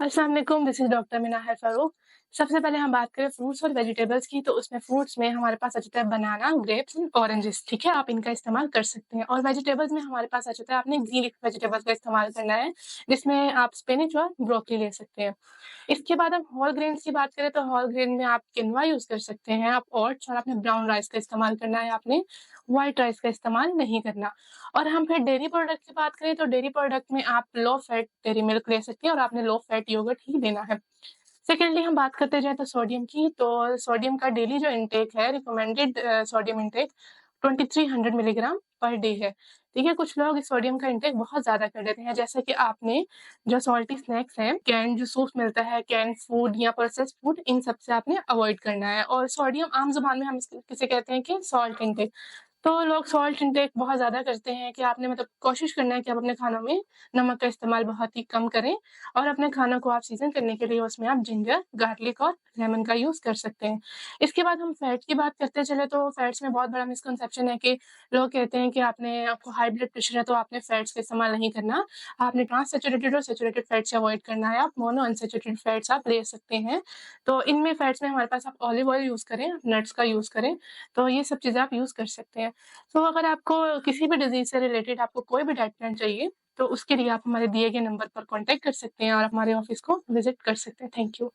अस्सलाम वालेकुम, this is doctor मिनाहा Farooq. सबसे पहले हम बात करें फ्रूट्स और वेजिटेबल्स की, तो उसमें फ्रूट्स में हमारे पास आ जाता है बनाना, ग्रेप्स एंड ऑरेंजेस, ठीक है? आप इनका इस्तेमाल कर सकते हैं और वेजिटेबल्स में हमारे पास आ जाता है आपने ग्रीन लीफ वेजिटेबल्स का इस्तेमाल करना है, जिसमें आप स्पिनच और ब्रोकली ले सकते हैं। इसके बाद हम होल ग्रेन्स की बात करें तो होल ग्रेन में आप किनवा यूज़ कर सकते हैं, आप ओट्स और आपने ब्राउन राइस का इस्तेमाल करना है, आपने व्हाइट राइस का इस्तेमाल नहीं करना। और हम फिर डेयरी प्रोडक्ट की बात करें तो डेयरी प्रोडक्ट में आप लो फैट डेयरी मिल्क ले सकते हैं और आपने लो फैट योगर्ट ही लेना है। सेकेंडली हम बात करते जाएँ तो सोडियम की, तो सोडियम का डेली जो इंटेक है recommended sodium intake 2300 milligram per day है। ठीक है? कुछ लोग इस सोडियम का इंटेक बहुत ज़्यादा कर देते हैं, जैसे कि आपने जो सॉल्टी स्नैक्स हैं, कैन्ड जो सूप मिलता है, कैन्ड फूड या प्रोसेस्ड फूड, इन सब से आपने अवॉइड करना है। और सोडियम आम ज़ुबान में हम किसे कहते हैं कि सॉल्ट इंटेक। तो लोग सॉल्ट इंटेक बहुत ज़्यादा करते हैं कि आपने मतलब कोशिश करना है कि आप अपने खानों में नमक का इस्तेमाल बहुत ही कम करें और अपने खानों को आप सीज़न करने के लिए उसमें आप जिंजर, गार्लिक और लेमन का यूज़ कर सकते हैं। इसके बाद हम फैट की बात करते चले तो फैट्स में बहुत बड़ा मिसकंसेप्शन है कि लोग कहते हैं कि आपको हाई ब्लड प्रेशर है तो आपने फैट्स का इस्तेमाल नहीं करना। आपने ट्रांस सैचुरेटेड और सैचुरेटेड फैट से अवॉइड करना है, आप मोनो अनसैचुरेटेड फैट्स आप ले सकते हैं। तो इनमें फैट्स में हमारे पास आप ऑलिव ऑयल यूज़ करें, नट्स का यूज़ करें, तो ये सब चीज़ें आप यूज़ कर सकते हैं। तो अगर आपको किसी भी डिज़ीज़ से रिलेटेड आपको कोई भी डाइट प्लान चाहिए, तो उसके लिए आप हमारे दिए गए नंबर पर कॉन्टैक्ट कर सकते हैं और हमारे ऑफ़िस को विज़िट कर सकते हैं। Thank you.